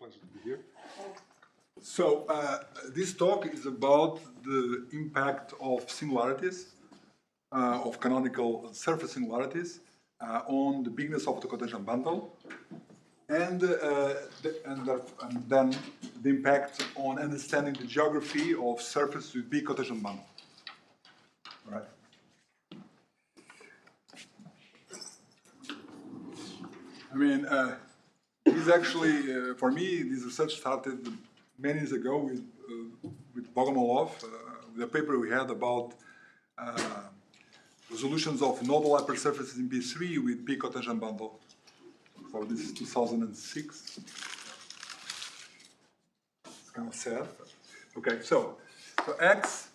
pleasure to be here. So this talk is about the impact of singularities, of canonical surface singularities, on the bigness of the cotangent bundle, and then the impact on understanding the geography of surface with big cotangent bundle. All right. I mean, this actually, for me, this research started many years ago with Bogomolov, with a paper we had about resolutions of nodal hypersurfaces in B3 with big cotangent bundle. So this is 2006. It's kind of sad. Okay, so X,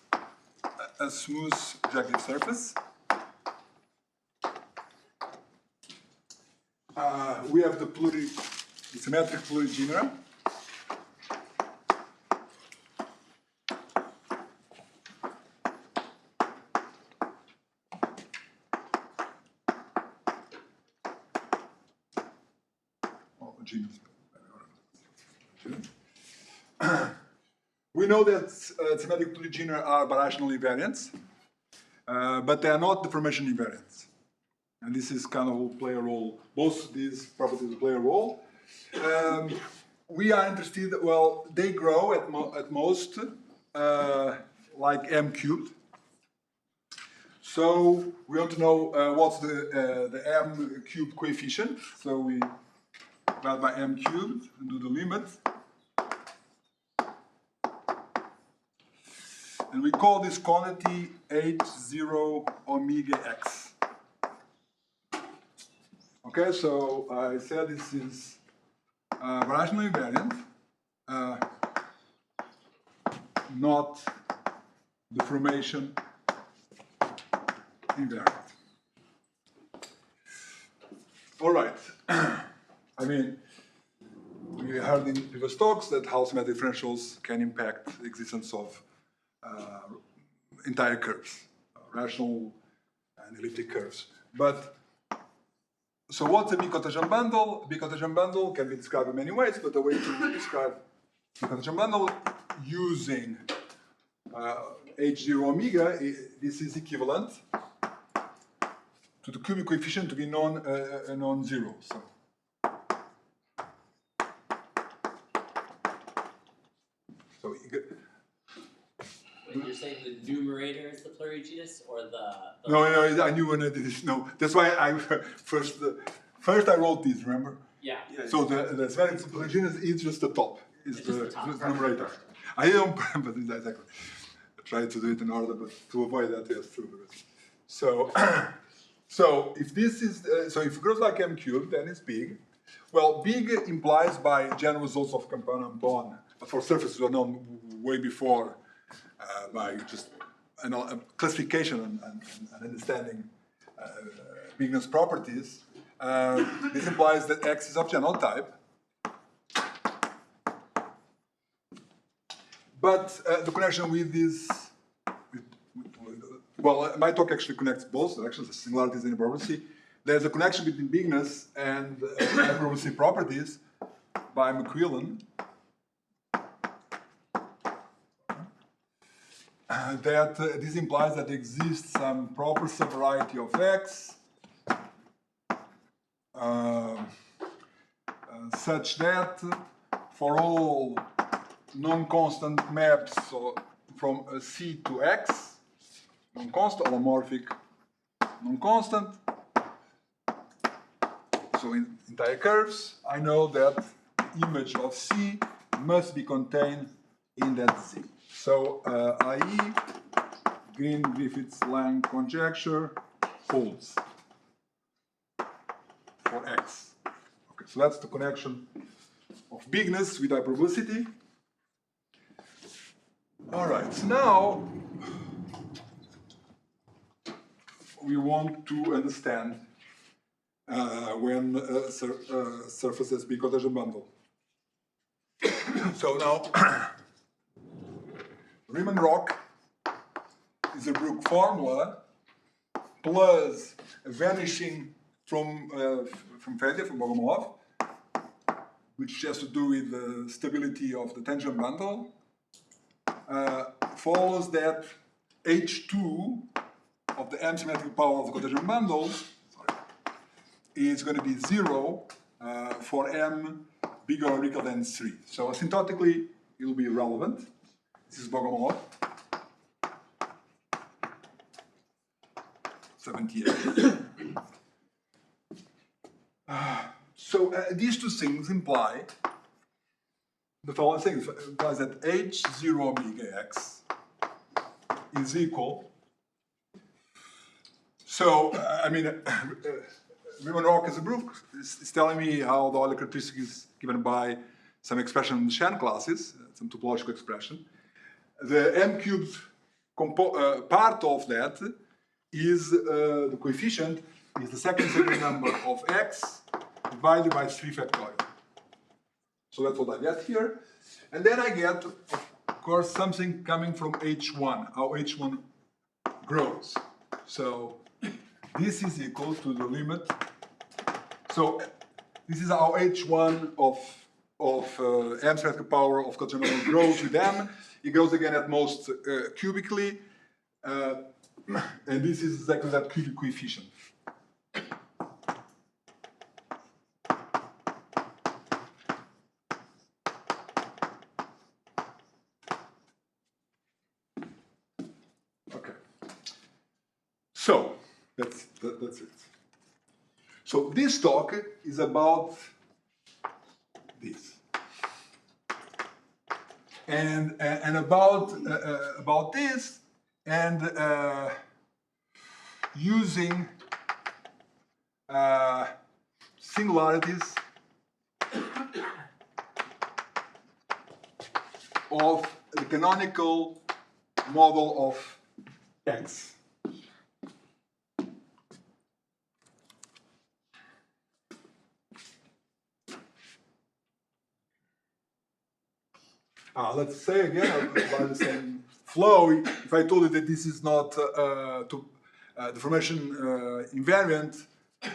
a smooth projective surface. We have the symmetric plurigenera. We know that symmetric plurigenera are birational invariants, but they are not deformation invariants. And this is kind of will play a role. Both these properties will play a role. We are interested, well, they grow at most like m cubed. So we want to know what's the m cubed coefficient. So we divide by m cubed and do the limit. And we call this quantity H0 omega x. Okay, so I said this is birational invariant, not deformation invariant. All right. I mean, we heard in previous talks that how symmetric differentials can impact the existence of entire curves, rational and elliptic curves. But so what's a big cotangent bundle? A big cotangent bundle can be described in many ways, but the way to describe a cotangent bundle using H0 omega, this is equivalent to the cubic coefficient to be non-zero. So you're saying the numerator is the plurigenus, or the No, I knew when I did this. No, that's why I first I wrote this. Remember? Yeah. So the symmetric plurigenus is just the top. Is the numerator. I didn't, but it's exactly. I tried to do it in order, but to avoid that, yes, true. So, so if this is so if it grows like m cubed, then it's big. Well, big implies by general results of component bond for surfaces were known way before. By just classification and understanding bigness properties, this implies that X is of general type. But the connection with this, well, my talk actually connects both directions, the singularities and hyperbolicity. There's a connection between bigness and hyperbolicity properties by McQuillan. That this implies that exists some proper subvariety of X such that for all non-constant maps from C to X, non-constant, holomorphic, non-constant, so in entire curves, I know that the image of C must be contained in that Z. So, i.e., Green-Griffiths-Lang conjecture holds for X. Okay, so that's the connection of bigness with hyperbolicity. All right, so now we want to understand when a surface has big cotangent bundle. So now, Riemann rock is a Brook formula plus vanishing from Fedya, from Bogomolov, which has to do with the stability of the tangent bundle, follows that H2 of the M-symmetric power of the cotangent bundle is going to be 0 for M bigger or equal than 3. So asymptotically, it will be relevant. This is Bogomolov. 78. So these two things imply the following things. It implies that H0 omega x is equal. So, I mean, Riemann Roch as a proof is telling me how the Euler characteristic is given by some expression in the Shan classes, some topological expression. The m cubed part of that is the coefficient is the second sacred number of x divided by 3 factorial. So that's what I get here. And then I get, of course, something coming from H1, how H1 grows. So this is equal to the limit. So this is how H1 of M-symmetric power of cotangent bundle grows with M. It grows again at most cubically. And this is exactly that cubic coefficient. Okay. So that's it. So this talk is about this, and about this, and using singularities of the canonical model of X. Let's say again, by the same flow, if I told you that this is not deformation invariant,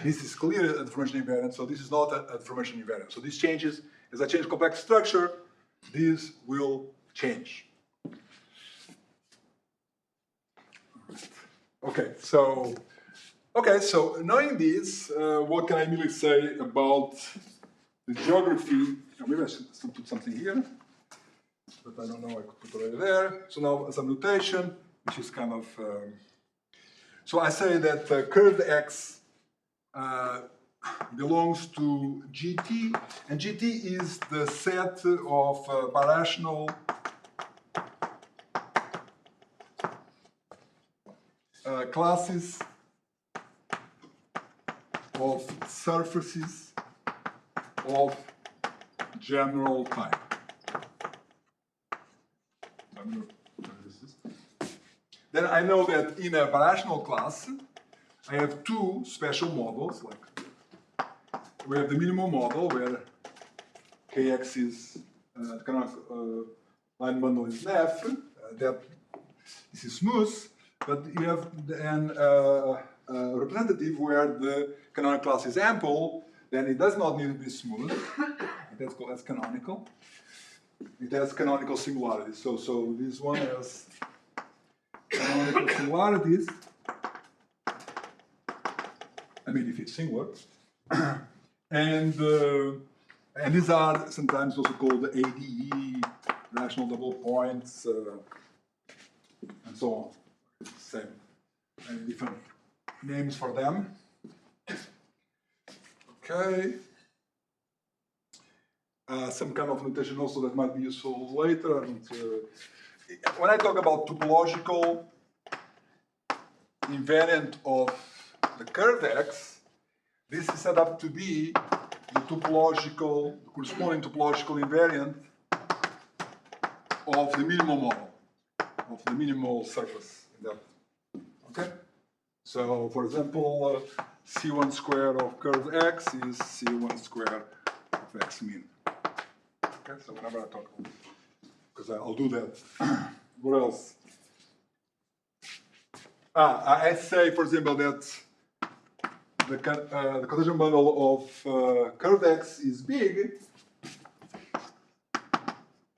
this is clear a deformation invariant, so this is not a deformation invariant. So this changes, as I change complex structure, this will change. Okay, so knowing this, what can I really say about the geography? Maybe I should put something here. But I don't know, I could put it right there. So now some notation, which is kind of... so I say that curved X belongs to GT, and GT is the set of birational classes of surfaces of general type. Then I know that in a birational class, I have two special models. Like we have the minimum model where Kx is the canonical line bundle is F. That this is smooth, but you have then a representative where the canonical class is ample. Then it does not need to be smooth. That's called as canonical. It has canonical singularities. So this one has canonical singularities. I mean, if it's singular. And these are sometimes also called ADE, rational double points, and so on. Same, and different names for them. Okay. Some kind of notation also that might be useful later. And, when I talk about topological invariant of the curved X, this is set up to be the topological, corresponding topological invariant of the minimal model, of the minimal surface. Okay? So, for example, C1 squared of curved X is C1 squared of X min. Okay, so whenever I talk about this, because I'll do that. What else? I say, for example, that the cotangent bundle of curved X is big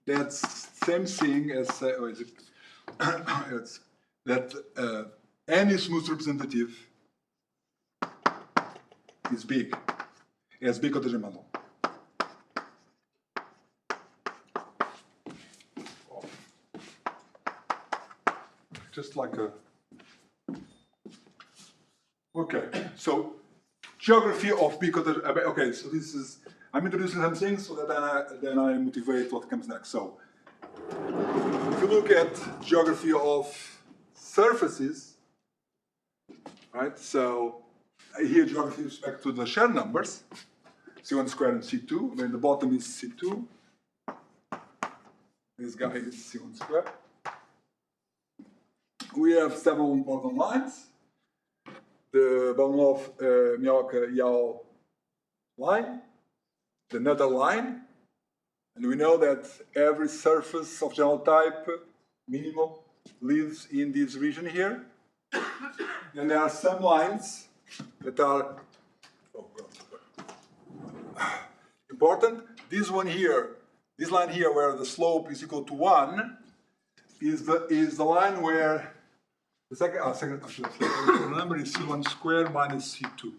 that's same thing as it's that any smooth representative is big, has big cotangent bundle. Just like a. Okay, so geography of big cotangent. Okay, so this is. I'm introducing some things so that then I motivate what comes next. So, if you look at geography of surfaces, right? So, here geography with respect to the shared numbers, C1 squared and C2. Then the bottom is C2. This guy is C1 squared. We have several important lines. The Balmov-Miyawaka-Yau line, the Nutter line, and we know that every surface of general type minimal lives in this region here. And there are some lines that are important. This one here, this line here, where the slope is equal to 1, is the line where the second number is C1 squared minus C2.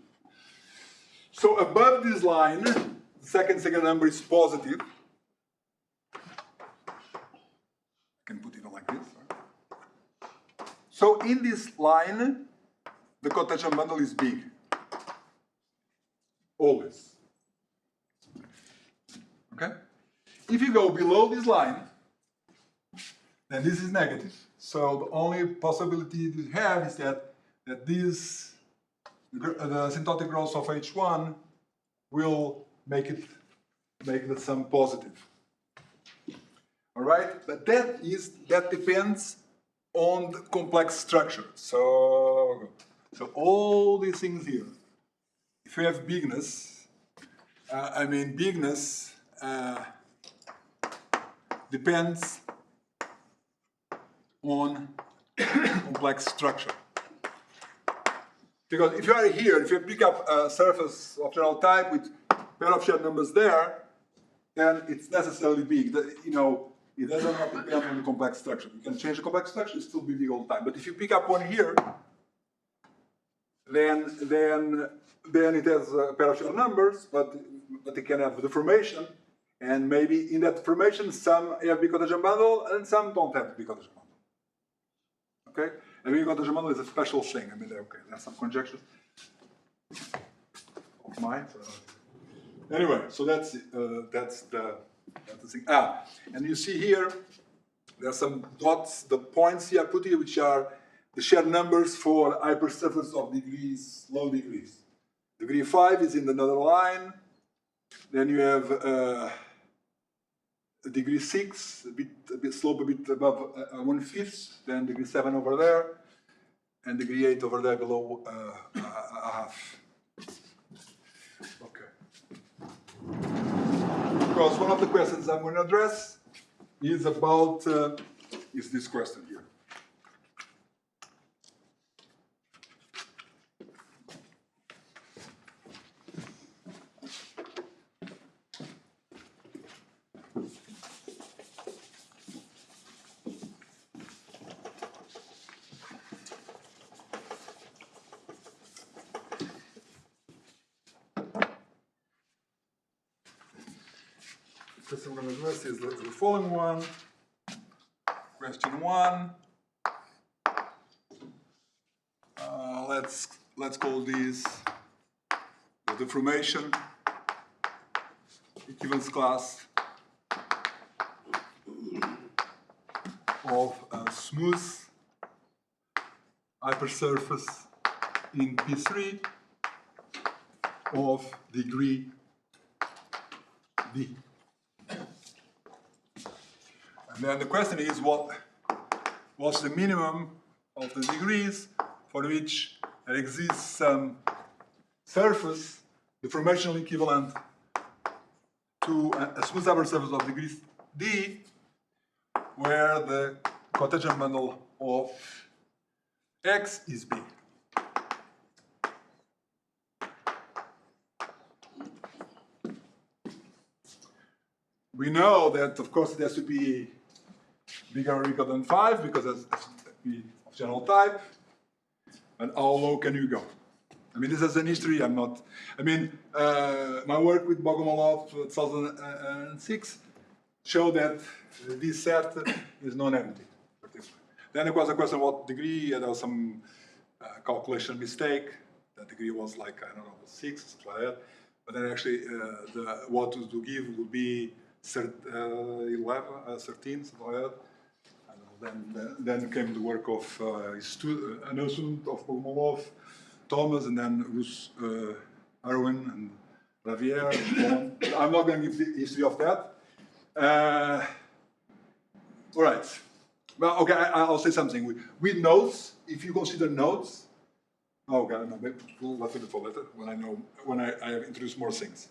So above this line, the second number is positive. I can put it like this. Right? So in this line, the cotangent bundle is big. Always. Okay? If you go below this line, then this is negative. So the only possibility you have is that this, the asymptotic growth of H1 will make the sum positive. All right, but that depends on the complex structure. So all these things here. If you have bigness, bigness depends on complex structure. Because if you are here, if you pick up a surface of general type with pair of shared numbers there, then it's necessarily big. It doesn't have to depend on the complex structure. You can change the complex structure, it's still be big all the time. But if you pick up one here, then it has a pair of shared numbers, but it can have deformation, and maybe in that deformation some have big cotangent bundle and some don't have big cotangent bundle. Okay, and big cotangent bundle is a special thing. Okay, there's some conjectures of mine. Anyway, so that's the thing. And you see here, there are some dots, the points here I put here, which are the shared numbers for hypersurface of degrees, low degrees. Degree 5 is in another line. Then you have degree 6, a bit slope a bit above 1/5. Then degree 7 over there, and degree 8 over there below a half. Okay. Because one of the questions I'm going to address is about is this question here. The question we're going to address is the following one. Question 1. Let's call this the deformation equivalence class of a smooth hypersurface in P3 of degree D. And then the question is, what's the minimum of the degrees for which there exists some surface deformational equivalent to a smooth hypersurface of degree D, where the cotangent bundle of X is B. we know that, of course, it has to be bigger or equal than 5 because it has to be of general type. And how low can you go? I mean, this is an history. I'm not. I mean, my work with Bogomolov 2006 showed that this set is non-empty. Then there was a question what degree, and there was some calculation mistake. The degree was like, I don't know, 6, something like that. But then actually, what to give would be 13, something like that. Then came the work of an student of Bogomolov, Thomas, and then Rus, Erwin, and Ravier, and so on. I'm not going to give the history of that. All right. Well, okay, I'll say something. With nodes, if you consider nodes, okay, no, let's do it for later when I have introduced more things.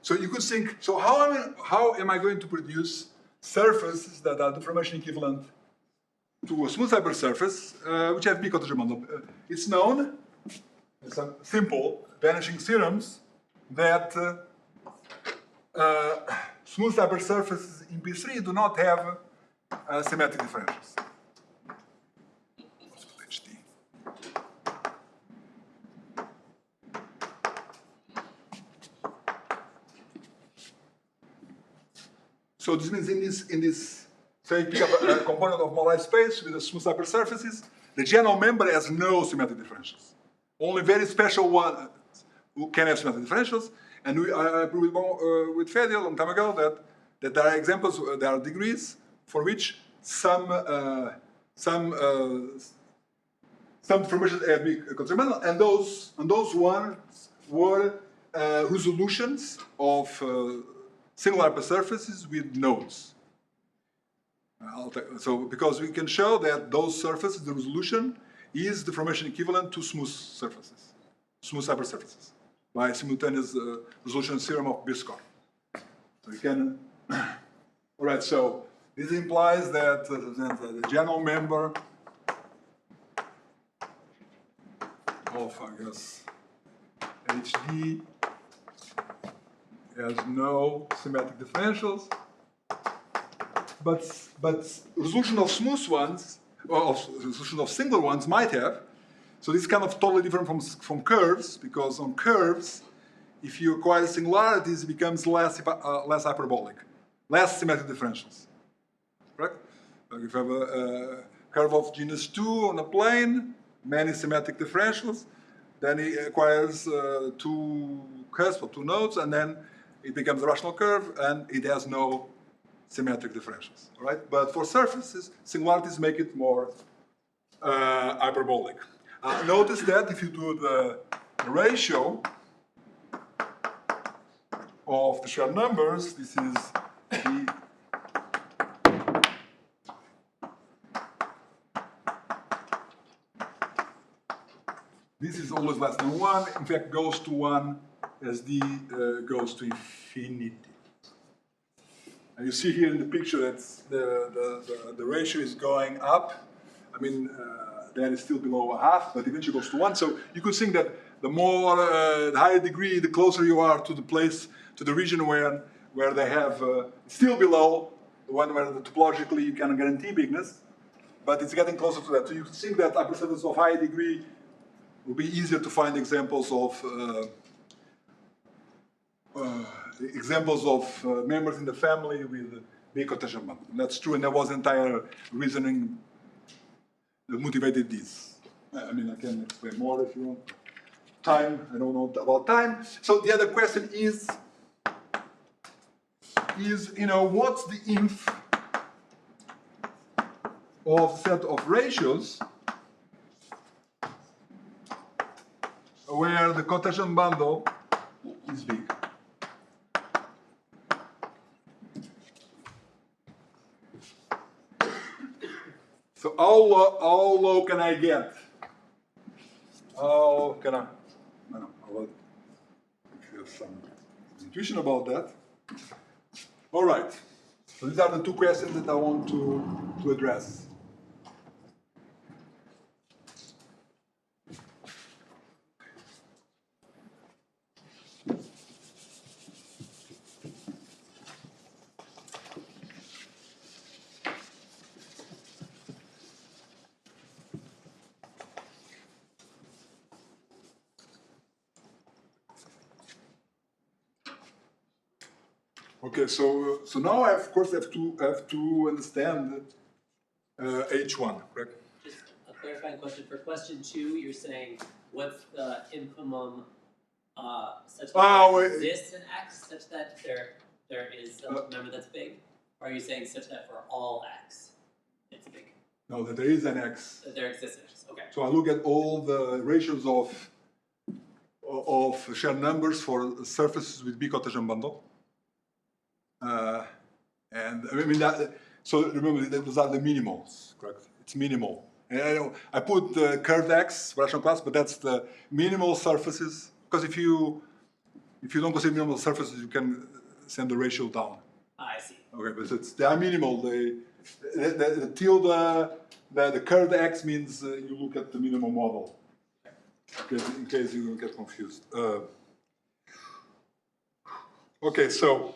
So you could think, so how am I going to produce surfaces that are deformation equivalent to a smooth hypersurface, which have big cotangent model? It's known, some simple vanishing theorems, that smooth hypersurfaces in P3 do not have symmetric differentials. So this means in this, say you pick up a component of moduli space with a smooth hypersurfaces, the general member has no symmetric differentials. Only very special ones who can have symmetric differentials. And I proved with Fede a long time ago that there are examples, there are degrees for which some deformations have big cotangent, and those ones were resolutions of singular hypersurfaces with nodes. So because we can show that those surfaces, the resolution is deformation equivalent to smooth surfaces, smooth hypersurfaces, by simultaneous resolution theorem of Biscoff. So you can. All right. So this implies that the general member of, I guess, HD has no symmetric differentials, but resolution of smooth ones, or resolution of singular ones might have. So this is kind of totally different from curves, because on curves, if you acquire singularities, it becomes less hyperbolic, less symmetric differentials. Correct? Like if you have a curve of genus 2 on a plane, many symmetric differentials, then it acquires two cusps or two nodes, and then it becomes a rational curve, and it has no symmetric differentials. All right? But for surfaces, singularities make it more hyperbolic. Notice that if you do the ratio of the shared numbers, this is the this is always less than 1. In fact, goes to 1 as d goes to infinity. And you see here in the picture that the ratio is going up. I mean, then it's still below a half, but eventually goes to 1. So you could think that the more, the higher degree, the closer you are to the place, to the region where they have still below the one where topologically you can guarantee bigness, but it's getting closer to that. So you could think that hypersurfaces of high degree will be easier to find examples of members in the family with big cotangent model. That's true, and there was entire reasoning that motivated this. I mean, I can explain more if you want. Time, I don't know about time. So the other question is what's the inf of set of ratios where the cotangent bundle is big? So how low can I get? How can I? I don't know. If you have some intuition about that. All right. So these are the two questions that I want to address. Okay, so now I of course have to understand H1, correct? Just a clarifying question. For question 2, you're saying what's the infimum such that there exists an X, such that there is a number that's big? Or are you saying such that for all X, it's big? No, that there is an X. That there exists an X, okay. So I look at all the ratios of shared numbers for surfaces with big cotangent bundle. And I mean that, so remember that those are the minimals, correct? It's minimal. And I put the curved X rational class, but that's the minimal surfaces. Because if you don't consider minimal surfaces, you can send the ratio down. I see. Okay, but they are minimal. The tilde, the curved X means you look at the minimal model. Okay, in case you don't get confused. Okay, so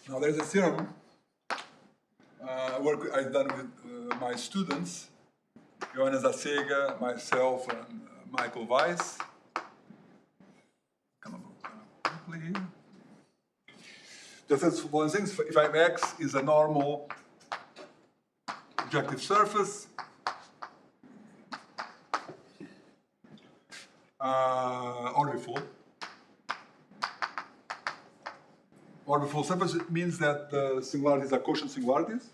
now there's a theorem work I've done with my students, Johannes Arcega, myself, and Michael Weiss. Come on, quickly here. Just as one thing, if I'm X is a normal projective surface, orbifold. Orbifold surface means that the singularities are quotient singularities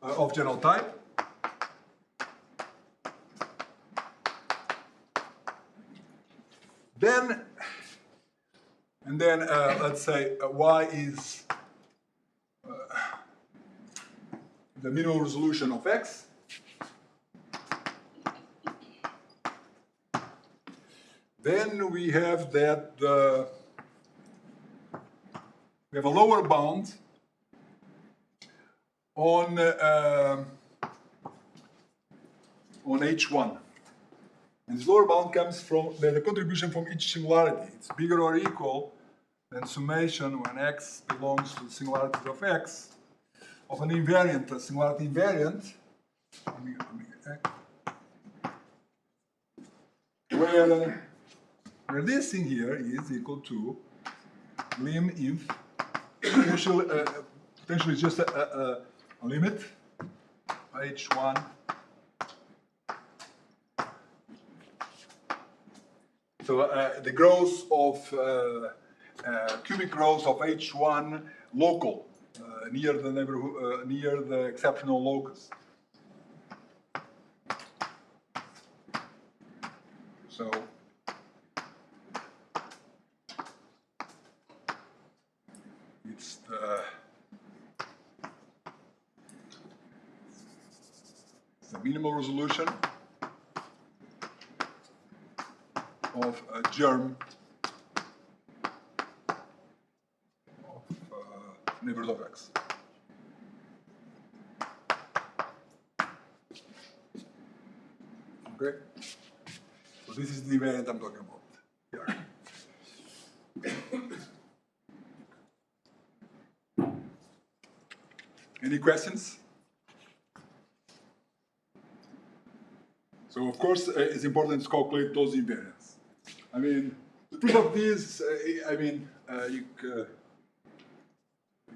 of general type. Then, let's say Y is the minimal resolution of X. Then we have that we have a lower bound on H1. And this lower bound comes from the contribution from each singularity. It's bigger or equal than summation when X belongs to the singularities of X of an invariant, a singularity invariant, where this thing here is equal to lim inf, potentially just a limit, H1. So the growth of cubic growth of H1 local near the neighborhood, near the exceptional locus. So it's the minimal resolution of a germ of neighbors of X. Okay? So this is the invariant I'm talking about here. Any questions? So of course it's important to calculate those invariants. I mean, the proof of this, I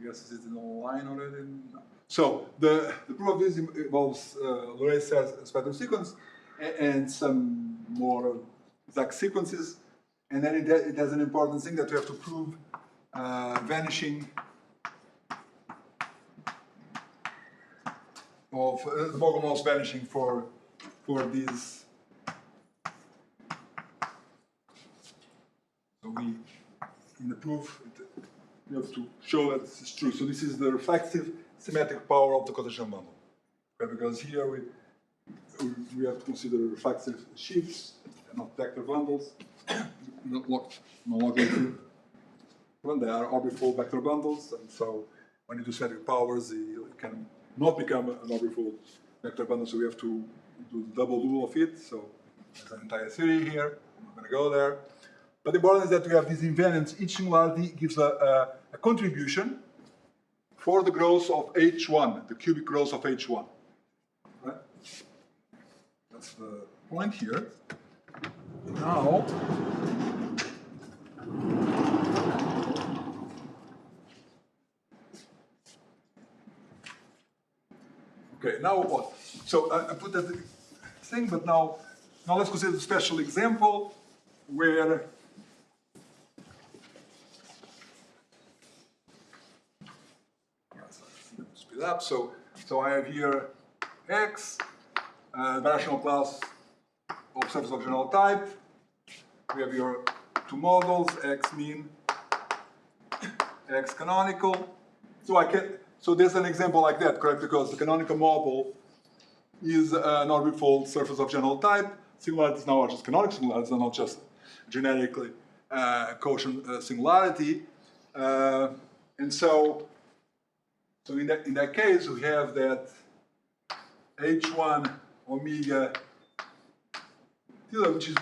guess it's online already. No. So the proof of this involves Lorentz spectrum sequence and some more exact sequences, and then it has an important thing that we have to prove vanishing of the Bogomol's vanishing for these. So we, in the proof, we have to show that this is true. So this is the reflexive symmetric power of the cotangent bundle. Okay, because here we have to consider reflexive sheaves and not vector bundles. When they are orbifold vector bundles, and so when you do symmetric powers, it can not become an orbifold vector bundle, so we have to do the double dual of it. So there's an entire theory here. I'm not going to go there. But the important is that we have these invariants. Each singularity gives a contribution for the growth of H1, the cubic growth of H1. Right? That's the point here. Now, Okay, now what? So I put that thing, but now let's consider a special example where speed up. So I have here X, birational class of surface of general type. We have your two models, X mean, X canonical. So there's an example like that, correct? Because the canonical model is an orbifold surface of general type. Singularities now are just canonical singularities, are not just generically quotient singularity. And so in that case, we have that H1 omega theta, which is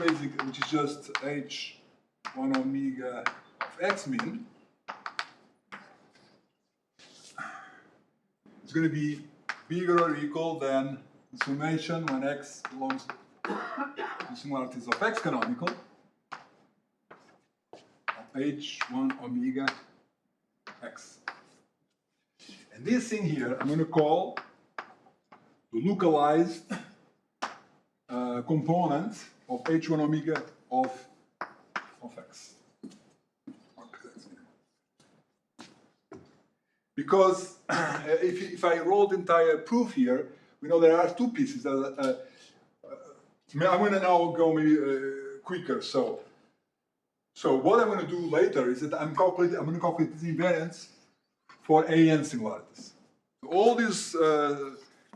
just H1 omega of X mean. It's going to be bigger or equal than the summation when X belongs to the singularities of X canonical of H1 omega X. And this thing here, I'm going to call the localized component of H1 omega of X. Because if I roll the entire proof here, we know there are two pieces. I'm going to now go maybe quicker. So what I'm going to do later is that I'm going to calculate these invariants for AN singularities. All these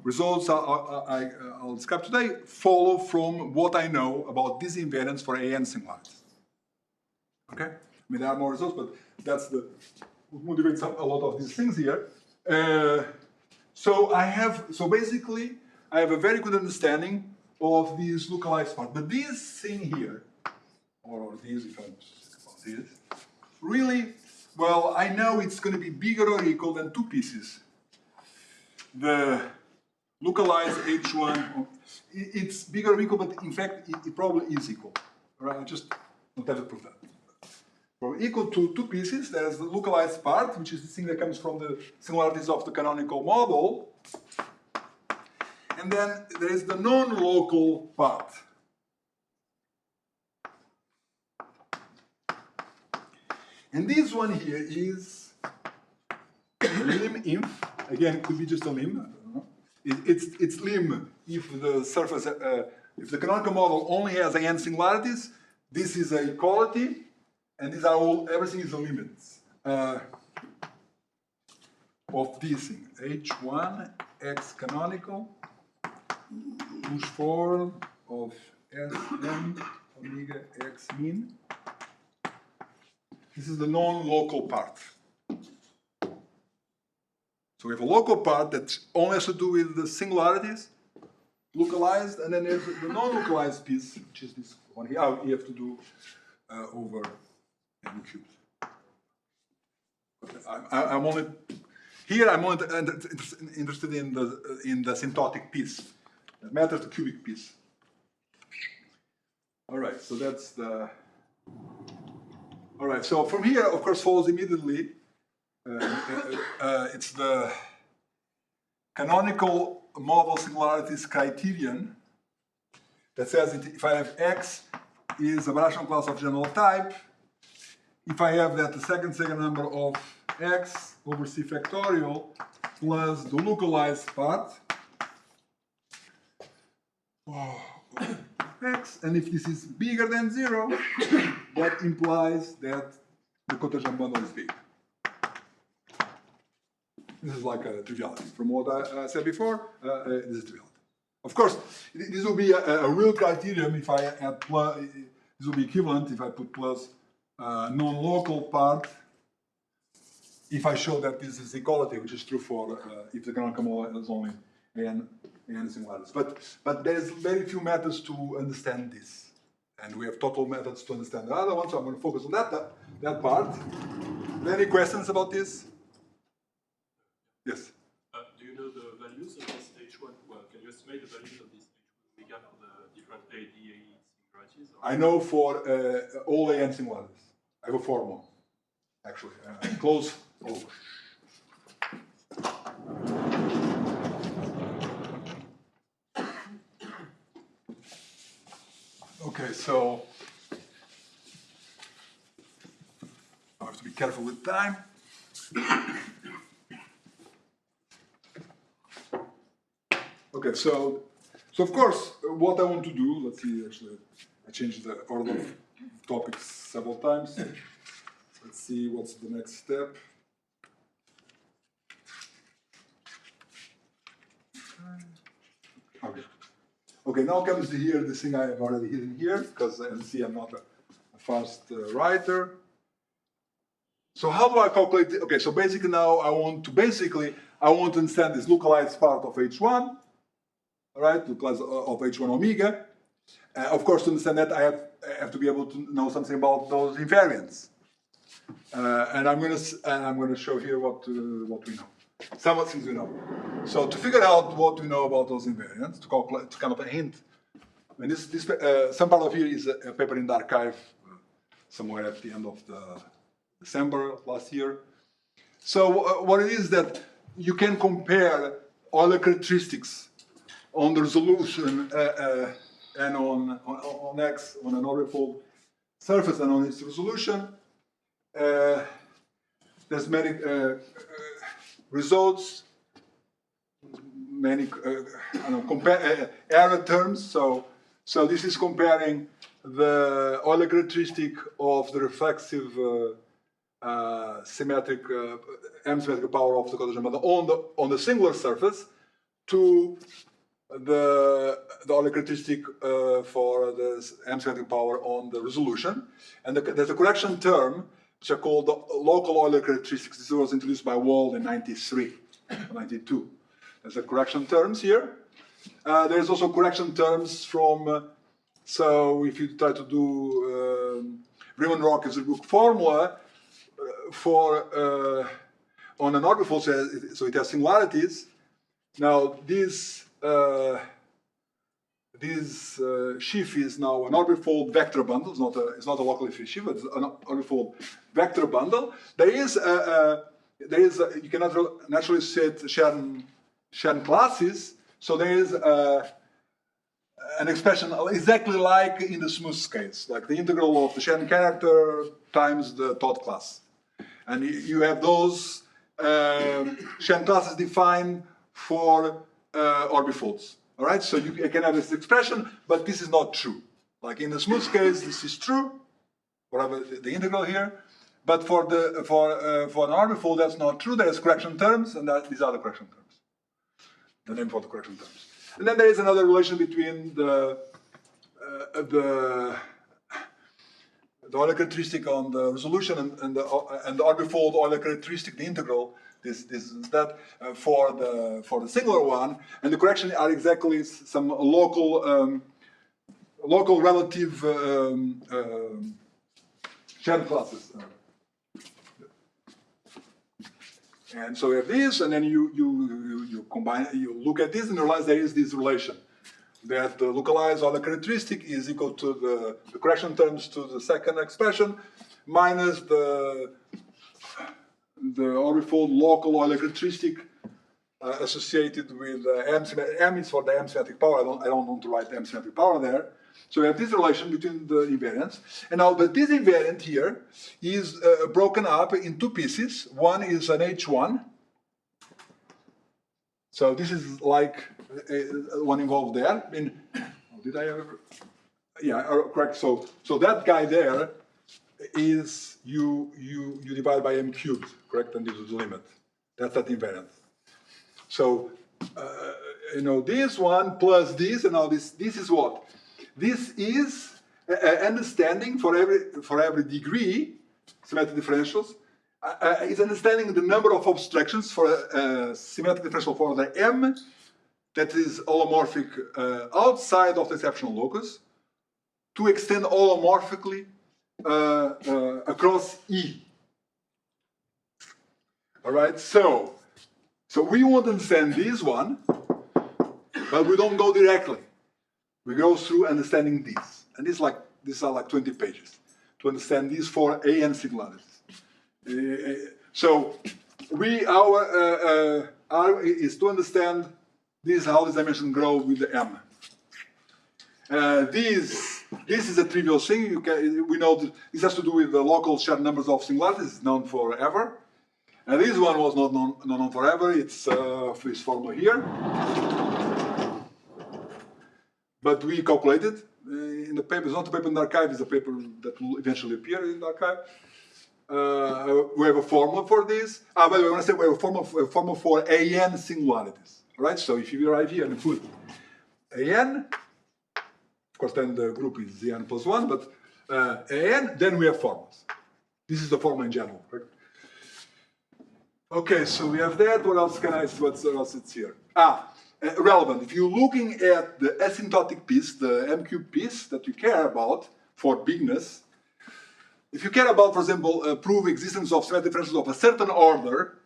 results I'll describe today follow from what I know about these invariants for AN singularities. Okay? I mean, there are more results, but that's what motivates a lot of these things here. So basically, I have a very good understanding of this localized part. But this thing here, or this, if I'm about this, really, well, I know it's going to be bigger or equal than two pieces. The localized H1, it's bigger or equal, but in fact, it probably is equal. Right? I just don't have to prove that. Probably equal to two pieces. There's the localized part, which is the thing that comes from the singularities of the canonical model. And then there is the non-local part. And this one here is lim inf. Again, it could be just a lim. I don't know. It's lim if the surface, if the canonical model only has AN singularities. This is a equality, and these are all. Everything is the limits of this thing. H1 X canonical push forward of Sm omega X mean. This is the non-local part. So we have a local part that only has to do with the singularities, localized, and then there's the non-localized piece, which is this one here. You have to do over n cubed. Okay. I'm only interested in the symptotic piece. That matters, the cubic piece. All right, so that's the. All right, so from here, of course, follows immediately. It's the canonical model singularities criterion that says if I have X is a birational class of general type, if I have that the second number of X over C factorial plus the localized part X, and if this is bigger than 0, that implies that the cotangent bundle is big. This is like a triviality. From what I said before, this is triviality. Of course, this will be a real criterion if I add plus, this will be equivalent if I put plus non-local part, if I show that this is equality, which is true for if the canonical model is only n singularities. But there's very few methods to understand this. And we have total methods to understand the other one, so I'm going to focus on that part. Any questions about this? Yes? Do you know the values of this H1? Well, can you estimate the values of this H1 omega for the different ADA singularities? I know for all AN singularities. I have a formula, actually. Close over. Okay, so I have to be careful with time. Okay, so of course, what I want to do, let's see, actually, I changed the order of topics several times. Let's see what's the next step. Okay. Okay, now comes here the thing I have already hidden here, because as you see, I'm not a fast writer. So how do I calculate? Okay, so basically now I want to understand this localized part of H1, right? Localized of H1 omega. Of course, to understand that, I have to be able to know something about those invariants. And I'm going to show here what we know. Some of the things we know. So to figure out what we know about those invariants, to calculate, to kind of a hint. I mean, some part of here is a paper in the archive somewhere at the end of December last year. So what it is that you can compare all the characteristics on the resolution and on X, on an orbifold surface and on its resolution. There's many results, many error terms. So this is comparing the Euler characteristic of the reflexive symmetric M-symmetric power of the cotangent model on the singular surface to the Euler characteristic for the M-symmetric power on the resolution. And there's a correction term which are called the local Euler characteristics. This was introduced by Wald in 93, 92. There's a correction terms here. There's also correction terms from, so if you try to do Riemann-Roch-Book formula for on an orbifold, so it has singularities. Now this sheaf is now an orbifold vector bundle. It's not a locally fixed sheaf, it's an orbifold vector bundle. There is you cannot naturally set Scherm classes, so there is an expression exactly like in the smooth case, like the integral of the Scherm character times the Todd class. And you have those Scherm classes defined for orbifolds. All right, so you can have this expression, but this is not true. Like in the smooth case, this is true, whatever the integral here. But for an orbifold, that's not true. There's correction terms, and these are the correction terms. The name for the correction terms. And then there is another relation between the Euler characteristic on the resolution and the orbifold Euler characteristic, the integral. That for the singular one, and the correction are exactly some local relative Scherm classes. And so you have this, and then you combine, you look at this, and realize there is this relation that the localized Euler characteristic is equal to the correction terms to the second expression minus the orbifold local Euler characteristic associated with M is for the M-symmetric power. I don't want to write M-symmetric power there. So we have this relation between the invariants. And now, but this invariant here is broken up in two pieces. One is an H1. So this is like one involved there. Did I ever? Yeah, correct. So that guy there is you divide by m cubed, correct? And this is the limit. That's that invariant. So this one plus this, and now this is what? This is understanding for every degree symmetric differentials. Is understanding the number of abstractions for a symmetric differential for the M that is holomorphic outside of the exceptional locus to extend holomorphically across E. All right, so we want to understand this one, but we don't go directly. We go through understanding these, and these are like 20 pages to understand these for AN singularities. So our is to understand this how this dimension grow with the M. These This is a trivial thing. We know that this has to do with the local shared numbers of singularities. It's known forever. And this one was not known forever. It's this formula here. But we calculated in the paper. It's not a paper in the archive. It's a paper that will eventually appear in the archive. We have a formula for this. By the way, when I say we have a formula for AN singularities. Right? So if you arrive here and put AN, of course, then the group is AN plus 1, but AN, then we have formulas. This is the formula in general, correct? Okay, so we have that. What else what else is here? Relevant. If you're looking at the asymptotic piece, the M-cube piece that you care about for bigness, if you care about, for example, prove existence of symmetric differentials of a certain order,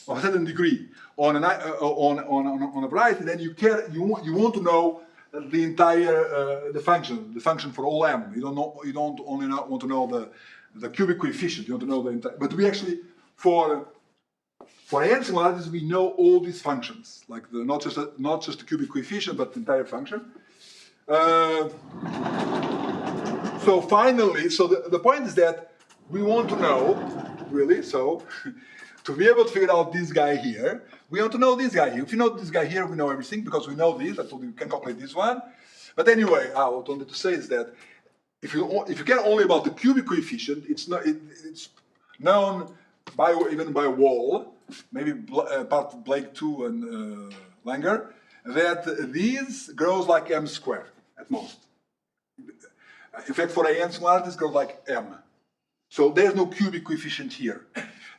of a certain degree, on a variety, then you want to know the entire the function for all m. You don't only want to know the cubic coefficient. You want to know the entire. But we actually for n singularities we know all these functions, like not just the cubic coefficient, but the entire function. So finally, the point is that we want to know really to be able to figure out this guy here, we want to know this guy here. If you know this guy here, we know everything because we know this. I told you we can calculate this one. But anyway, what I wanted to say is that if you care only about the cubic coefficient, it's known even by Wall, maybe part of Blake 2 and Langer, that these grows like m squared at most. In fact, for AN singularities, grows like m. So there's no cubic coefficient here.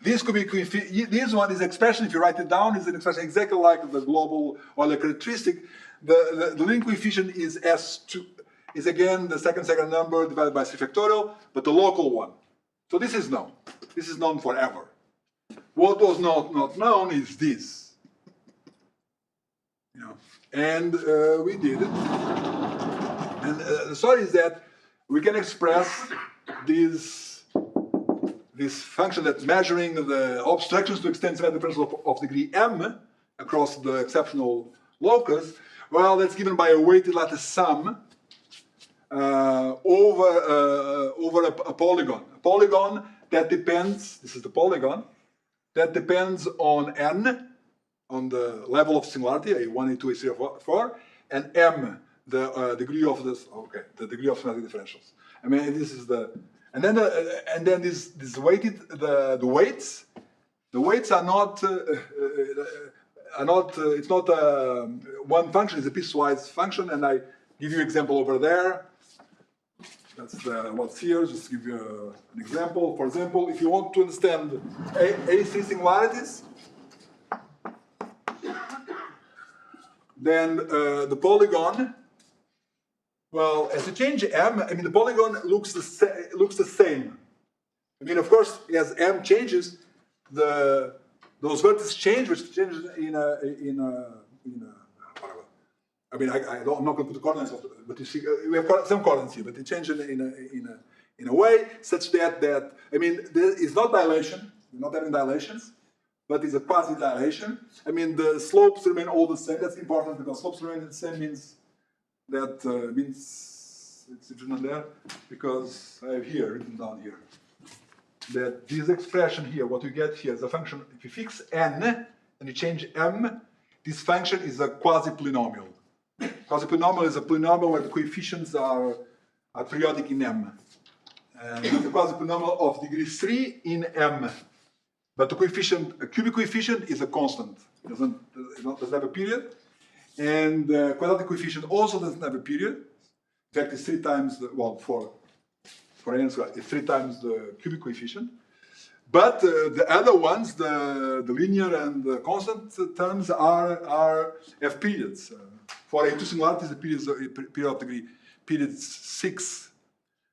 This one is expression, if you write it down, is an expression exactly like the global Euler characteristic. The link coefficient is S2, is again the second number divided by 3 factorial, but the local one. So this is known. This is known forever. What was not known is this. And we did it. And the story is that we can express this function that's measuring the obstructions to extend symmetric differential of degree m across the exceptional locus. Well, that's given by a weighted lattice sum over a polygon. A polygon that depends, this is the polygon, that depends on n, on the level of singularity, A1, A2, A3, A4, and m, the degree of this, the degree of symmetric differentials. I mean, this is the, and then this weighted, the weights are not, it's not one function, it's a piecewise function, and I give you an example over there. That's what's here, just give you an example. For example, if you want to understand A3 singularities, then the polygon, well, as you change m, I mean, the polygon looks the same. I mean, of course, as m changes, those vertices change, which changes in a whatever. I mean, I'm not going to put the coordinates, but you see, we have some coordinates here, but they change in a way such that I mean, it's not dilation. We're not having dilations, but it's a quasi-dilation. I mean, the slopes remain all the same. That's important because slopes remain the same means that it's written there because I have here written down here that this expression here, what you get here is a function. If you fix n and you change m, this function is a quasi-polynomial. Quasi-polynomial is a polynomial where the coefficients are periodic in m. And it's a quasi-polynomial of degree 3 in m. But the coefficient, a cubic coefficient, is a constant. It doesn't have a period. And the quadratic coefficient also doesn't have a period. In fact, it's 3 times the, well, for n squared, it's 3 times the cubic coefficient. But the other ones, the linear and the constant terms have periods. For A2 singularities, the period of degree period 6.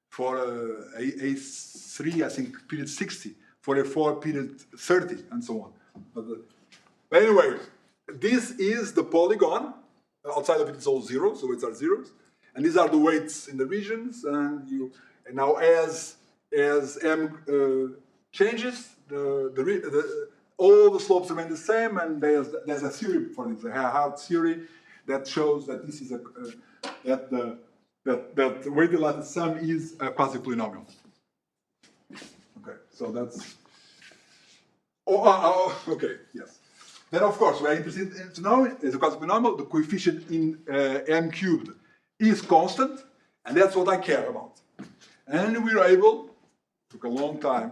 For A3, I think period 60. For A4, period 30, and so on. But anyway, this is the polygon. Outside of it, it's all zeros, so weights are zeros. And these are the weights in the regions. And now, as m changes, all the slopes remain the same. And there's a theory for this, a hard theory that shows that this is that that the weighted lattice sum is a quasi-polynomial. Okay, so that's. Okay, yes. Then, of course, we are interested in to know, as a quasi-polynomial, the coefficient in m cubed is constant, and that's what I care about. And we were able, took a long time,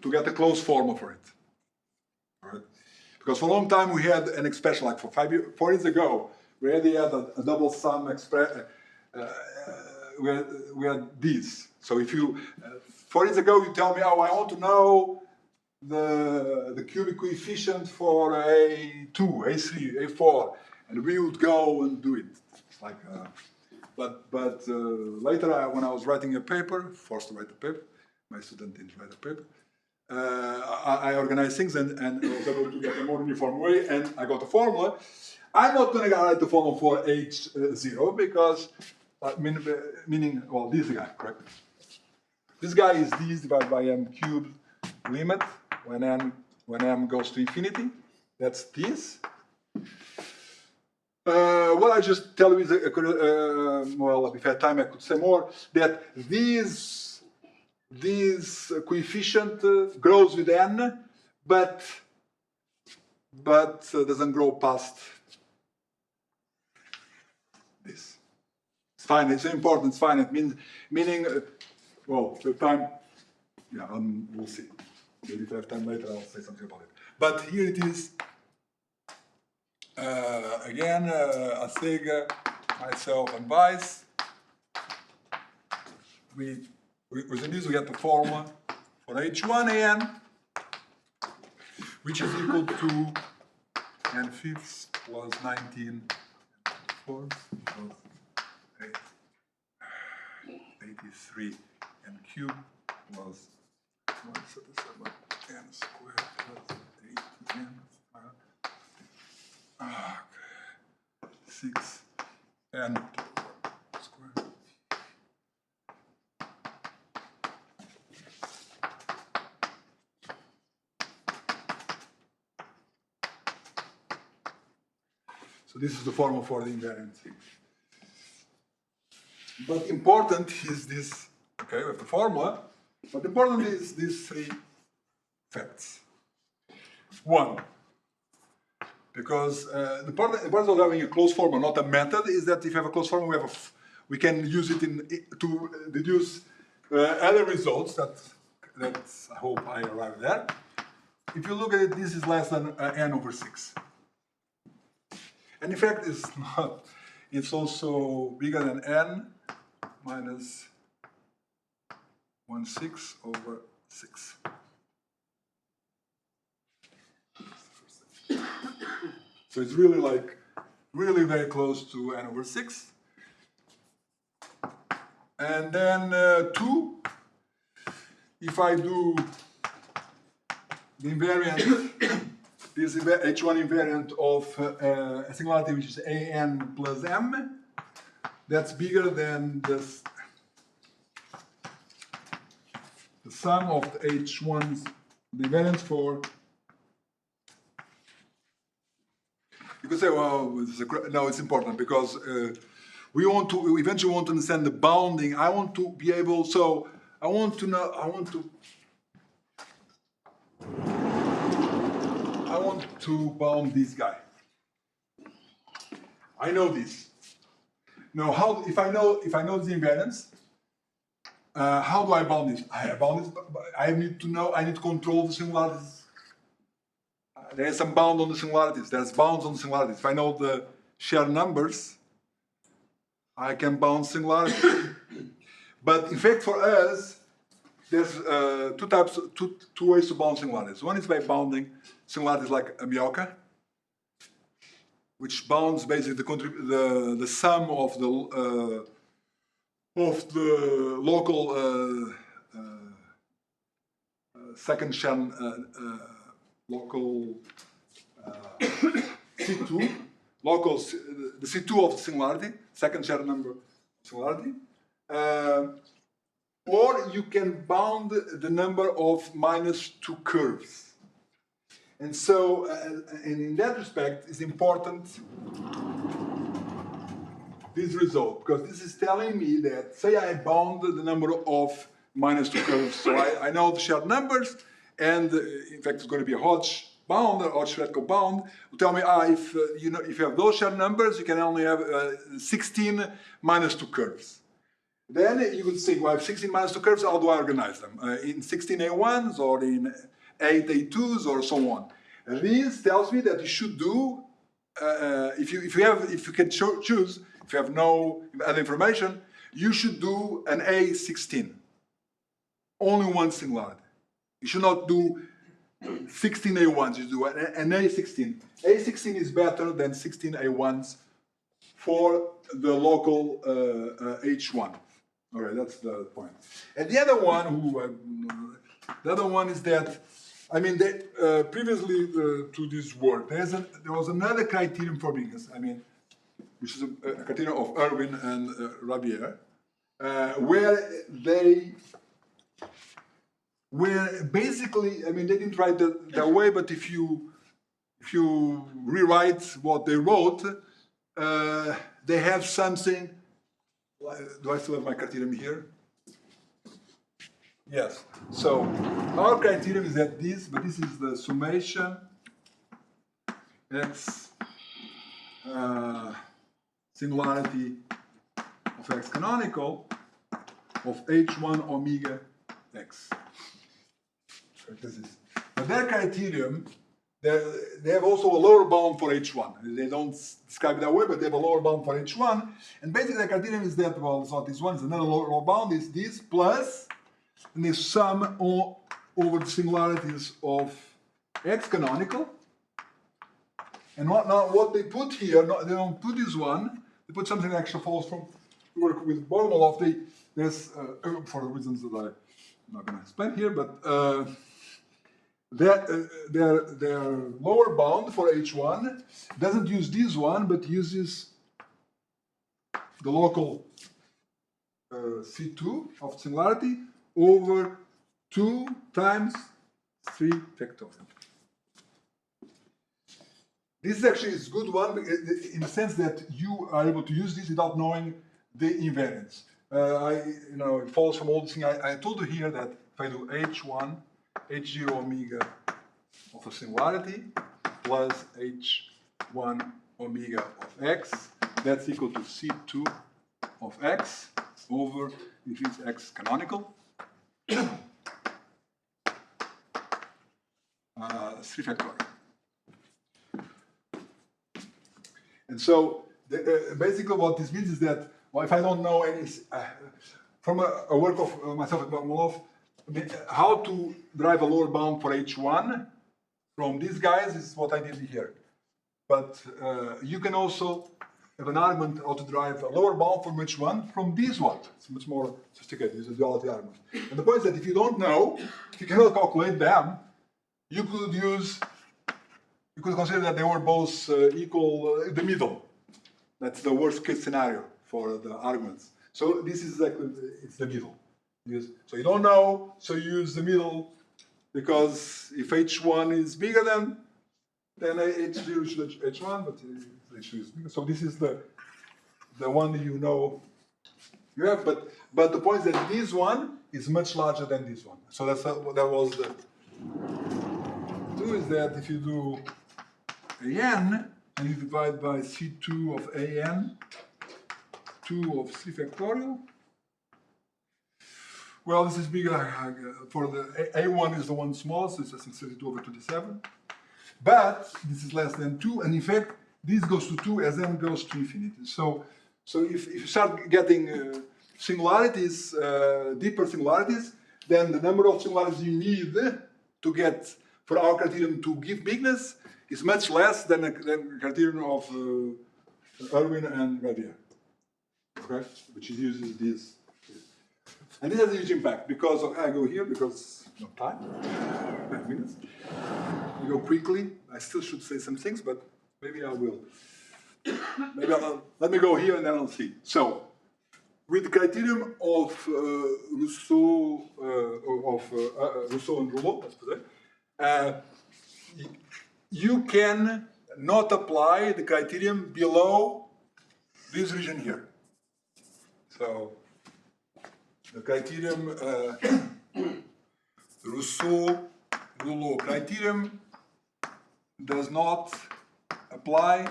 to get a closed formula for it. All right? Because for a long time we had an expression, like for 4 years ago, we already had a double sum expression. We had this. So if you, 4 years ago, you tell me, oh, I want to know the cubic coefficient for A2, A3, A4, and we would go and do it. Like, but later, when I was writing a paper, forced to write a paper, my student didn't write a paper, I organized things and I was able to get a more uniform way, and I got a formula. I'm not going to write the formula for H0 because, meaning, well, this guy, correct? This guy is this divided by m cubed limit when m goes to infinity. That's this. What I just tell you is, well, if I had time, I could say more, that this coefficient grows with n, but doesn't grow past this. It's finite. It's important. It's finite. Meaning, well, the time. Yeah, we'll see. Maybe if I have time later, I'll say something about it. But here it is. Again, Asega, myself, and Weiss. Within this, we get the formula for H1 which is equal to n fifths plus 19 fourths plus 83 n cubed plus 137 n squared plus 8 n. 6 n squared. So this is the formula for the invariant. But important is this, okay, we have the formula, but important is these 3 facts. 1, because the importance of having a closed formula, not a method, is that if you have a closed formula, we can use it to deduce other results that I hope I arrive there. If you look at it, this is less than n over 6. And in fact, it's not. It's also bigger than n minus 1/6 over 6. So it's really really very close to n over 6. And then 2, if I do the invariant, this H1 invariant of a singularity which is an plus m, that's bigger than the sum of the H1's, the invariance for. You could say, well, no, it's important because we eventually want to understand the bounding. I want to be able, so I want to bound this guy. I know this. Now, if I know the invariance, how do I bound this? I need to control the singularities. There is some bound on the singularities. There's bounds on the singularities. If I know the shared numbers, I can bound singularities. But in fact, for us, there's two ways to bound singularities. One is by bounding singularities like a Mioka, which bounds basically the sum of the local second Shan local C2, the C2 of the singularity, second shared number of singularity, or you can bound the number of -2 curves. And so, and in that respect, it's important this result, because this is telling me that, say I bound the number of -2 curves, so I know the shared numbers, and in fact it's going to be a Hodge bound, or Hodge-Fredko bound, will tell me, if you have those shared numbers, you can only have 16 -2 curves. Then you would think, well, I have 16 -2 curves, how do I organize them? In 16 A1s or in 8 A2s or so on. And this tells me that you should do, if you can choose, if you have no other information, you should do an A16. Only one singularity. You should not do 16 A1s, you do an A16. A16 is better than 16 A1s for the local H1. All right, that's the point. And the other one, is that, I mean, previously to this work, there was another criterion for bigness. I mean, which is a criterion of Irwin and Rabier, where basically, I mean, they didn't write that way, but if you rewrite what they wrote, they have something. Do I still have my criterion here? Yes. So our criterion is that this is the summation x singularity of x canonical of h1 omega x. So this is. But their criterion, they have also a lower bound for h1. They don't describe it that way, but they have a lower bound for h1. And basically the criterion is that, well, it's not this one, it's another lower bound, is this plus, and they sum over the singularities of x canonical. And what they put here, they don't put this one, they put something that actually follows from work with Bormolov. There's, for the reasons that I'm not going to explain here, but their lower bound for H1 doesn't use this one, but uses the local C2 of singularity over 2 times 3 factorial. This actually is a good one in the sense that you are able to use this without knowing the invariants. It follows from all the things I told you here that if I do H1, H0 omega of a singularity plus H1 omega of x, that's equal to C2 of x over, if it's x canonical, 3 factorial. And so, basically what this means is that, well, if I don't know any, from a work of myself and Bormolov, how to derive a lower bound for H1 from these guys is what I did here. But you can also have an argument how to derive a lower bound from H1 from this one. It's much more sophisticated. It's a duality argument. And the point is that if you don't know, if you cannot calculate them, you could consider that they were both equal in the middle. That's the worst case scenario for the arguments. So this is exactly, it's the middle. So you don't know, so you use the middle, because if H1 is bigger than H0 should H1, but H2 is bigger. So this is the one that you know you have, but the point is that this one is much larger than this one. So that was the two, is that if you do AN and you divide by C2 of AN, 2 of 3 factorial. Well, this is bigger for the A1 is the one smallest, so it's I think 32 over 27. But this is less than 2, and in fact, this goes to 2 as n goes to infinity. So if you start getting singularities, deeper singularities, then the number of singularities you need to get for our criterion to give bigness is much less than the criterion of Irwin and Rabier, okay? Which uses this. And this has a huge impact because I go here because no time, 5 minutes. I go quickly. I still should say some things, but maybe I will. Let me go here and then I'll see. So, with the criterion of Rousseau and Rouleau, let's put it, you can not apply the criterion below this region here. So the criterion, Rousseau-Rouleau criterion does not apply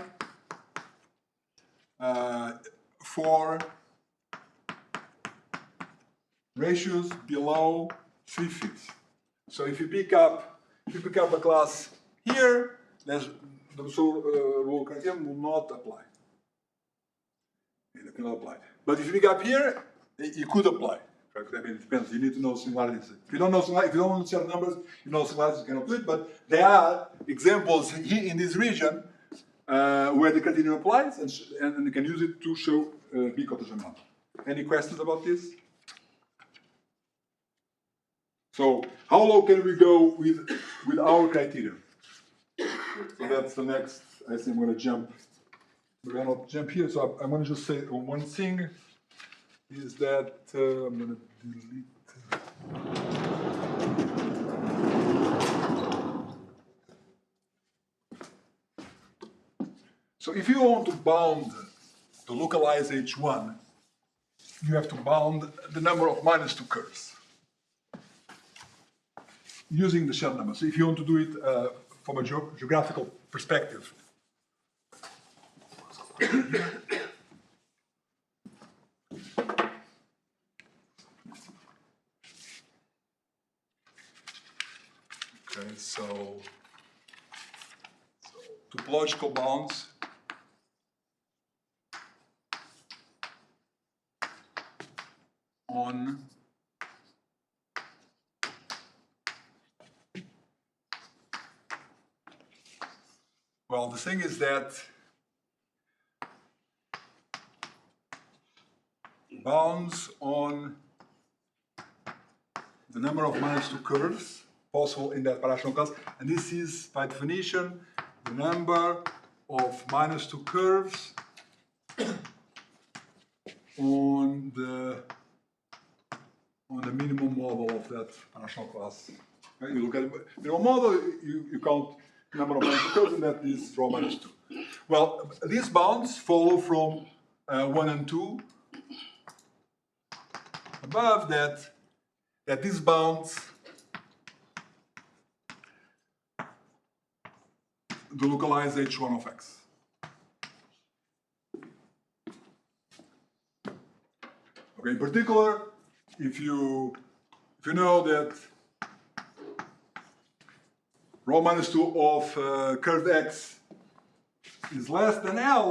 for ratios below 3/5. So if you pick up a class here, the Rousseau-Rouleau criterion will not apply. It cannot apply. But if you pick up here, it could apply. I mean, it depends. You need to know singularities. If you don't know singularities, if you don't understand numbers, you know singularities, you cannot do it. But there are examples here in this region where the criterion applies, and you can use it to show B cotangent model. Any questions about this? So, how low can we go with our criterion? So that's the next. I think I'm going to jump. We're going to jump here. So I'm going to just say one thing. Is that I'm going to delete. So if you want to bound the localized H1, you have to bound the number of -2 curves using the shared number. So if you want to do it from a geographical perspective. Okay, so topological bounds on well, the thing is that bounds on the number of -2 curves possible in that birational class, and this is by definition the number of -2 curves on the minimum model of that birational class. Right? You look at the minimum model, you count the number of -2 curves, and that is rho -2. Well, these bounds follow from 1 and 2 above that these bounds the localized H1 of x. Okay, in particular, if you know that rho -2 of curve x is less than L,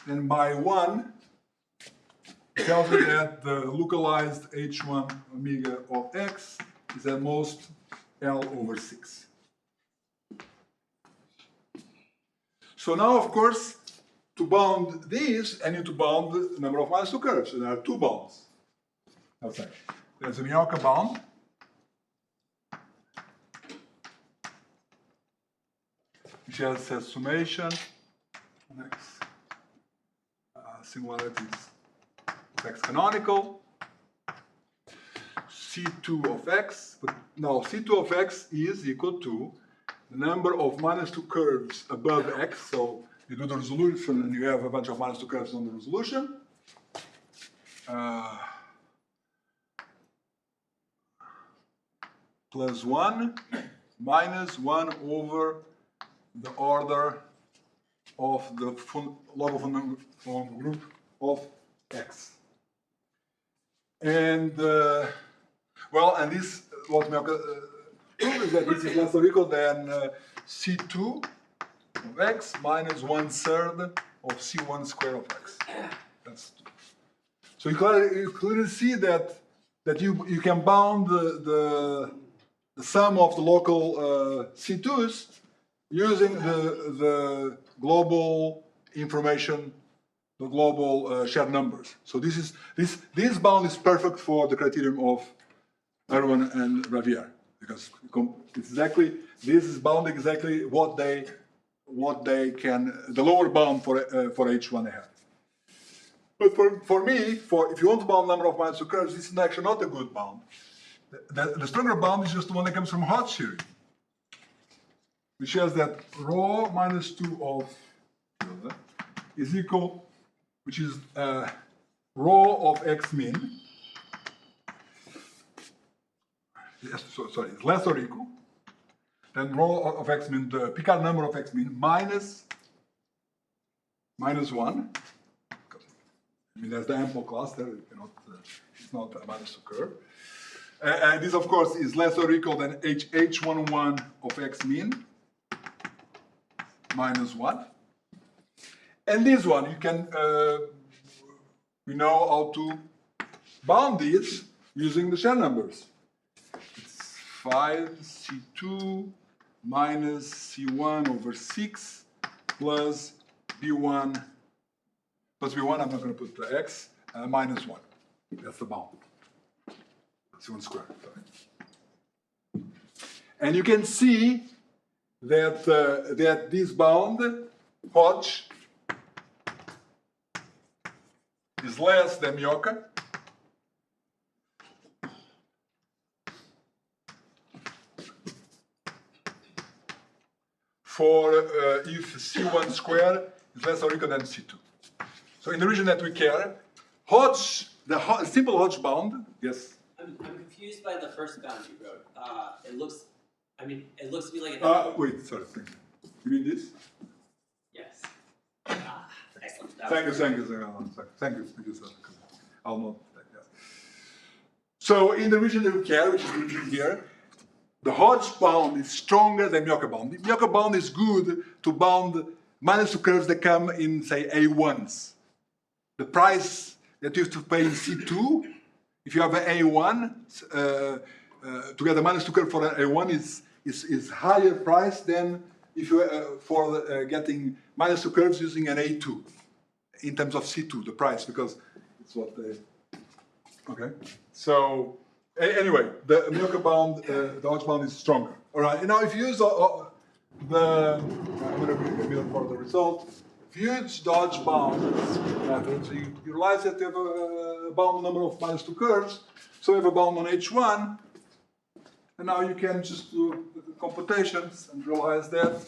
then by 1 it tells you that the localized H1 omega of x is at most L/6. So now, of course, to bound these, I need to bound the number of -2 curves. So there are two bounds. Okay. There's a Miyaka bound. Which says summation next singularities of x canonical C2 of x. But now C2 of x is equal to the number of -2 curves above x. So you do the resolution and you have a bunch of -2 curves on the resolution. Plus 1 minus 1 over the order of the log of a group of x. And well, and this what we prove is that this is less or equal than C2 of x minus 1/3 of C1 square of x. That's, so you clearly see that you can bound the sum of the local C2s using the global information, the global shared numbers. So this bound is perfect for the criterion of Irwin and Ravier, because it's exactly this is bound exactly what they can the lower bound for H1 they have. But for me, if you want to bound number of -2 curves, this is actually not a good bound. The stronger bound is just the one that comes from Hodge theory, which says that rho -2 of is equal, which is rho of x min, yes, sorry, is less or equal than rho of x min, the Picard number of x min minus 1. I mean, there's the ample cluster, you cannot, it's not a minus occur. And this, of course, is less or equal than h11 of x min minus 1. And this one, you can, we know how to bound these using the shell numbers. It's 5c2 minus c1 over 6 plus b1 plus b1, I'm not going to put the x, minus 1. That's the bound. C1 squared, sorry. And you can see that, that this bound, Hodge, is less than Mioka. For if C1 squared is less or equal than C2. So in the region that we care, Hodge, the simple Hodge bound, yes? I'm confused by the first bound you wrote. It looks to me like it. Wait, sorry, thank you. You mean this? Yes. Excellent. Thank you, sir. I'll not. Yeah. So in the region that we care, which is the region here, the Hodge bound is stronger than Mioka bound. Mioka bound is good to bound minus two curves that come in, say, A1s. The price that you have to pay in C2, if you have an A1, to get a minus two curve for an A1 is higher price than if you for getting minus two curves using an A2 in terms of C2, the price, because it's what they. Okay, so anyway, the Mioka bound, the Hodge bound is stronger. All right, now if you use I'm going to read a bit for the result. If you use the Hodge bound method, so you realize that you have a bound number of minus two curves, so you have a bound on H1, and now you can just do the computations and realize that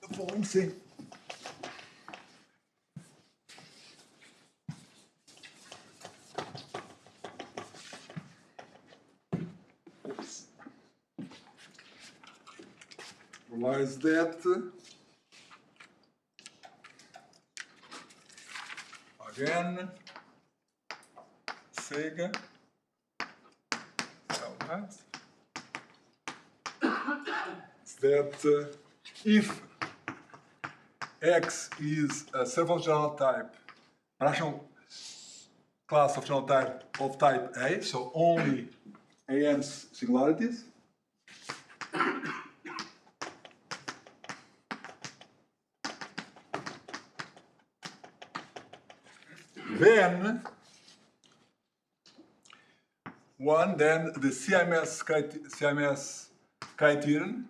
the following thing. Oops. Realize that again, Sega. That if X is a surface of general type, rational class of general type of type A, so only AN's singularities, then the CMS criterion.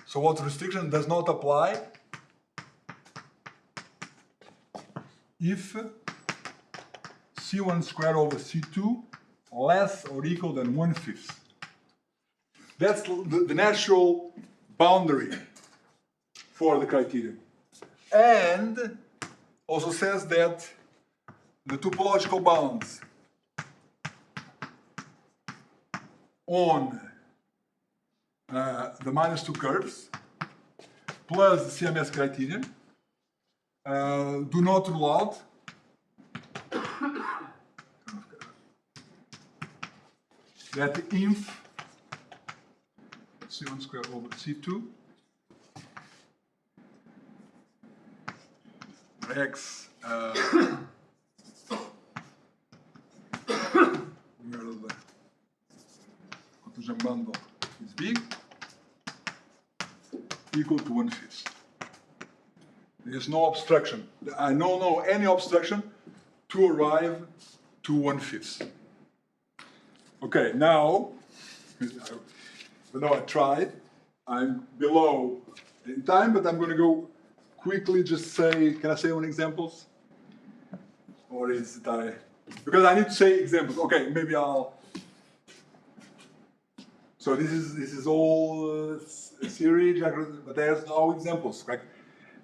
So what restriction does not apply if C1 squared over C2 less or equal than 1/5. That's the natural boundary for the criterion. And also says that the topological bounds on the minus two curves plus the CMS criterion do not rule out that inf C1 squared over C2 X where the cotangent bundle is big equal to 1/5. There is no obstruction. I don't know any obstruction to arrive to 1/5. Okay, now, even though I tried, I'm below in time, but I'm going to go quickly just say, can I say one examples? Or is it because I need to say examples. Okay, maybe I'll. So this is all theory, but there's no examples, right?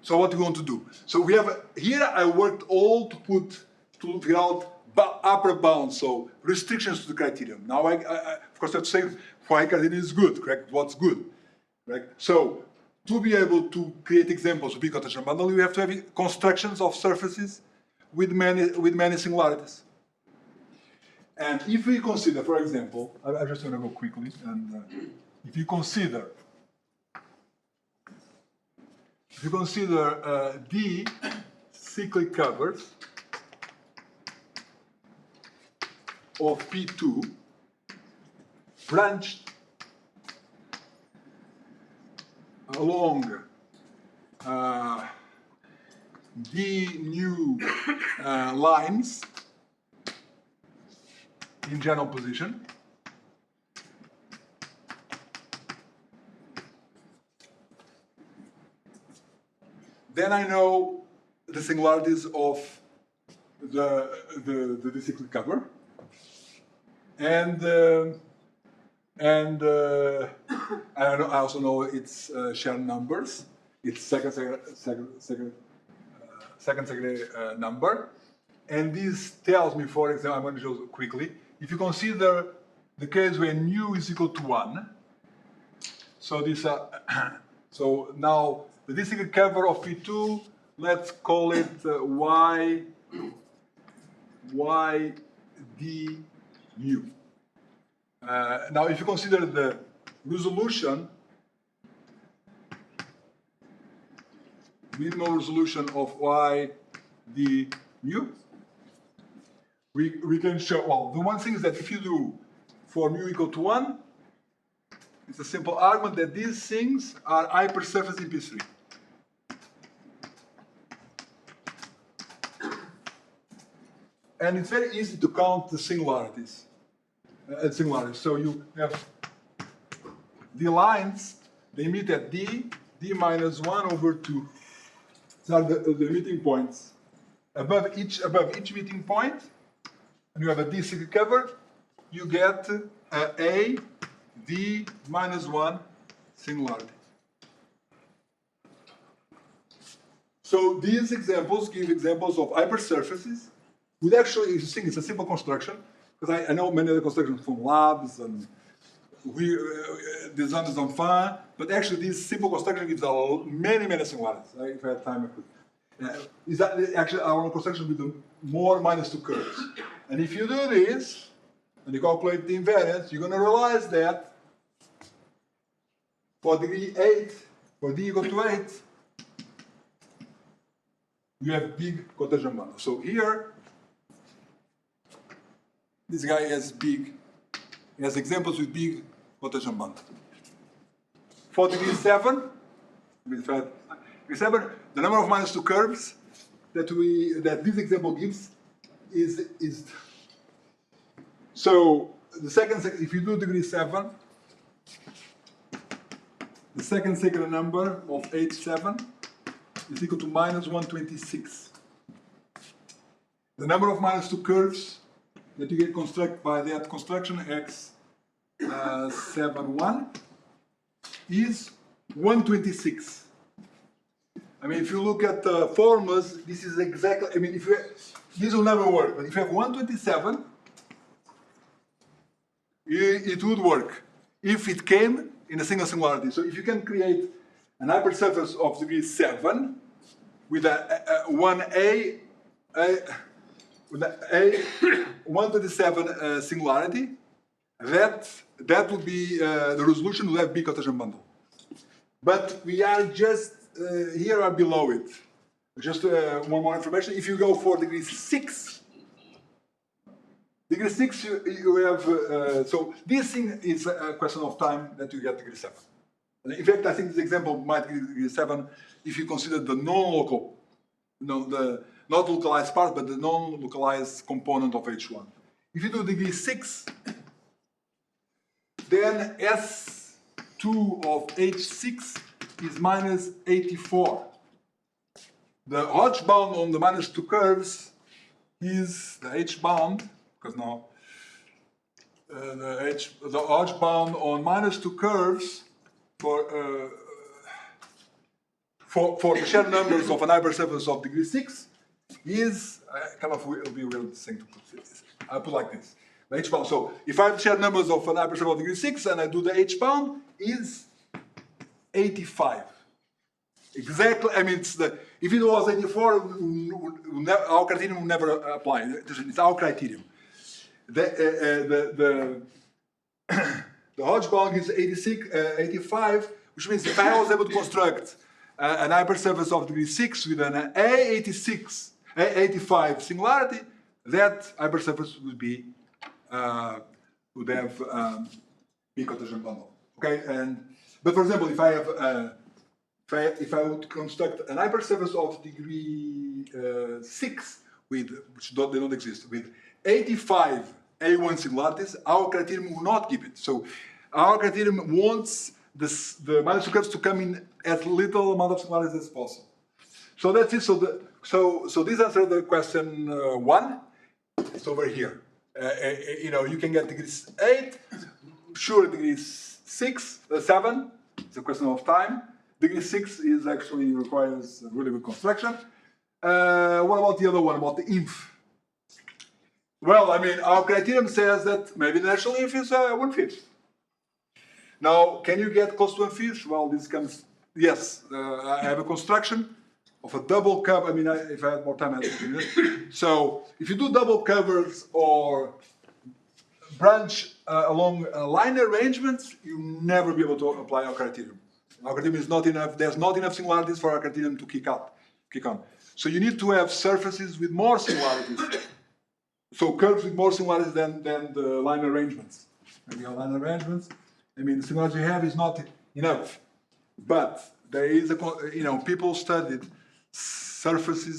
So what do we want to do? So we have, here I worked all to figure out upper bounds, so restrictions to the criterion. Now I of course, I have to say why criterion is good, correct? What's good, right? So to be able to create examples of big cotangent bundle, you have to have constructions of surfaces with many singularities. And if we consider, for example, I'm just going to go quickly, and if you consider D cyclic covers of P2 branched along D new lines in general position, then I know the singularities of the cyclic cover, and I also know its shell numbers, its second degree number, and this tells me, for example, I'm going to show quickly. If you consider the case where nu is equal to 1, so this so now the cyclic cover of P2, let's call it YD nu. Now, if you consider the resolution, minimal resolution of YD nu, we can show, well, the one thing is that if you do for mu equal to 1, it's a simple argument that these things are hypersurface in P3. And it's very easy to count the singularities. So you have the lines, they meet at D minus 1 over 2. These are the meeting points. Above each meeting point, and you have a D cyclic cover, you get a D minus 1 singularity. So these examples give examples of hypersurfaces. With actually, you think it's a simple construction, because I know many of the constructions from labs and design is on fun, but actually this simple construction gives many singularities. If I had time, I could. Is that actually our construction with the more -2 curves? And if you do this, and you calculate the invariance, you're going to realize that for degree 8, for D equal to 8, you have big cotangent bundle. So here, this guy has examples with big cotangent bundle. For degree 7, the number of -2 curves that this example gives is so the second, if you do degree 7, the second second number of H7 is equal to -126. The number of -2 curves that you get construct by that construction X71 is 126. I mean, if you look at the formulas, this is exactly, I mean, this will never work, but if you have 127, it would work if it came in a single singularity. So if you can create an hypersurface of degree 7 with a 127 singularity, that would be the resolution will have big cotangent bundle. But we are just here or below it. Just one more information. If you go for degree 6, you have so this thing is a question of time that you get degree 7. In fact, I think this example might be degree 7 if you consider the non-local, the not localized part, but the non-localized component of H1. If you do degree 6, then S2 of H6 is -84. The Hodge bound on the -2 curves is the H bound, because now the Hodge bound on -2 curves for the shared numbers of an hypersurface of degree 6 is kind of will be a weird thing to put this. I put like this. The h bound. So if I have shared numbers of an hypersurface of degree 6 and I do the h bound is 85. Exactly. I mean, it's the if it was 84, our criterion would never apply. It's our criterion. The Hodge bound is 85, which means if I was able to construct an hypersurface of degree 6 with an A85 singularity, that hypersurface would be would have big cotangent bundle. Okay, but for example, if I have if I would construct an hypersurface of degree 6 with they don't exist with 85 A1 singularities, our criterion will not give it. So our criterion wants the minus 2 curves to come in as little amount of singularities as possible. So that's it. So this answers the question 1. It's over here. You know, you can get degrees 8, sure degrees 6, 7. It's a question of time. Degree 6 is actually requires a really good construction. What about the other one, about the inf? Well, I mean, our criterion says that maybe the natural inf is 1/5. Now, can you get close to 1/5? Well, this comes, yes, I have a construction of a double cover. I mean, if I had more time, I'd do it. So, if you do double covers or branch along line arrangements, you'll never be able to apply our criterion. Our criterion is not enough. There's not enough singularities for our criterion to kick on. So you need to have surfaces with more singularities. So curves with more similarities than the line arrangements. Maybe our line arrangements. I mean, the similarity you have is not enough. But there is a, you know, people studied surfaces.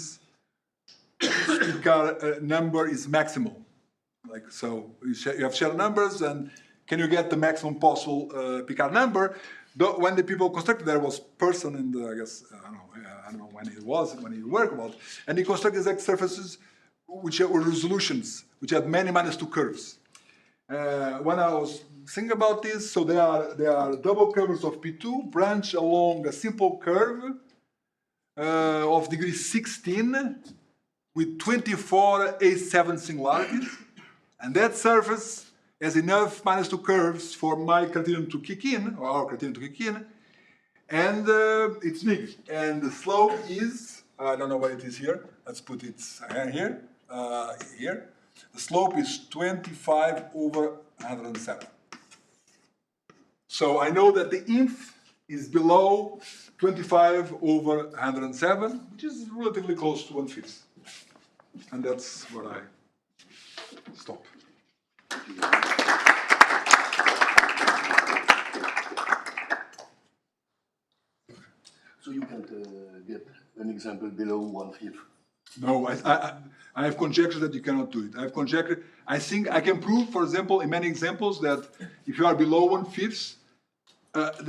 Picard number is maximal. Like so, you have shared numbers, and can you get the maximum possible Picard number? When the people constructed, there was person in the, I guess, I don't know when it was, when he worked about, and he constructed exact surfaces which were resolutions, which had many -2 curves. When I was thinking about this, so there are double curves of P2 branch along a simple curve of degree 16 with 24 A7 singularities, and that surface has enough -2 curves for my criterion to kick in, or our criterion to kick in, and it's big. And the slope is, I don't know what it is here, let's put it here, here. The slope is 25/107. So I know that the inf is below 25/107, which is relatively close to 1/5. And that's where I stop. So you can't get an example below 1/5? No, I have conjectured that you cannot do it. I have conjectured. I think I can prove, for example, in many examples, that if you are below 1/5,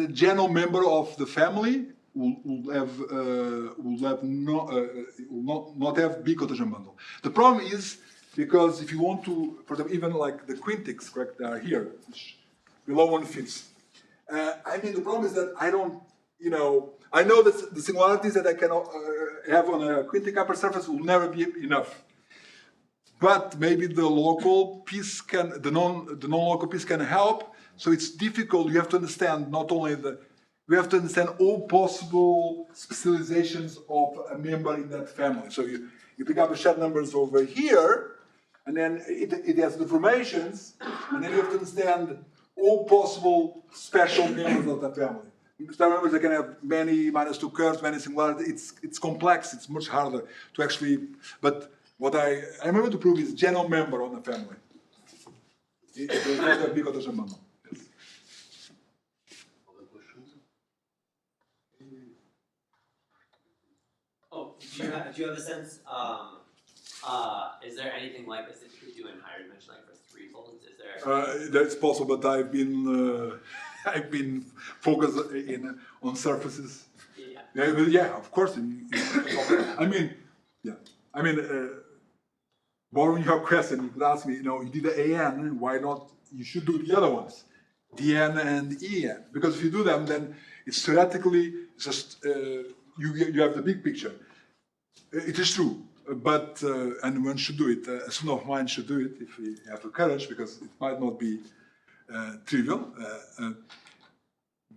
the general member of the family will not have big cotangent bundle. The problem is because if you want to, for them, even like the quintics, correct, they are here, below 1/5. I mean, the problem is that I don't, you know, I know that the singularities that I can have on a quintic upper surface will never be enough. But maybe the local piece can, the non-local piece can help. So it's difficult. You have to understand not only we have to understand all possible specializations of a member in that family. So you pick up the shared numbers over here, and then it has deformations, and then you have to understand all possible special members of that family. Star members that can have many -2 curves, many singularities. It's complex. It's much harder to actually. But what I'm able to prove is general member on the family. It does not have big cotangent bundle. Yes. Other questions? Oh, do you have a sense? Is there anything like this that you could do in higher dimension, like for 3-folds? Is there? That's possible, but I've been focused on surfaces. Yeah, of course. I mean, borrowing your question, you could ask me, you know, you did the AN, why not? You should do the other ones, DN and EN, because if you do them, then it's theoretically just you have the big picture. It is true, but and one should do it. A student of mine should do it if we have the courage, because it might not be trivial.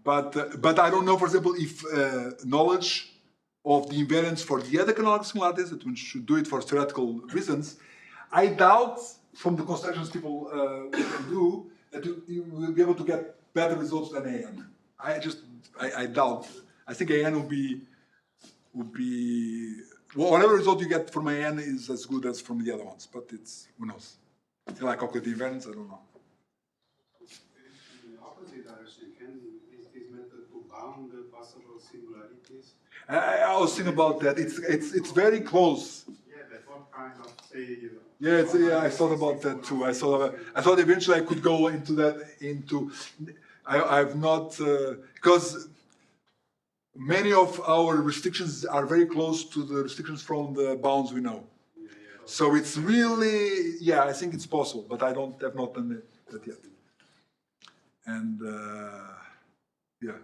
But I don't know, for example, if knowledge of the invariants for the other canonical singularities, that one should do it for theoretical reasons. I doubt, from the constructions people can do, that you will be able to get better results than AN. I doubt. I think AN would be well, whatever result you get from AN is as good as from the other ones, but it's, who knows? Until I calculate the invariants, I don't know. In the opposite direction, is this method to bound the possible singularities? I was thinking about that. It's very close. Yeah, but what kind of, say, Yeah, I thought about that too. I thought eventually I could go into that. I've not because many of our restrictions are very close to the restrictions from the bounds we know. So it's really, yeah, I think it's possible, but I have not done that yet. And yeah.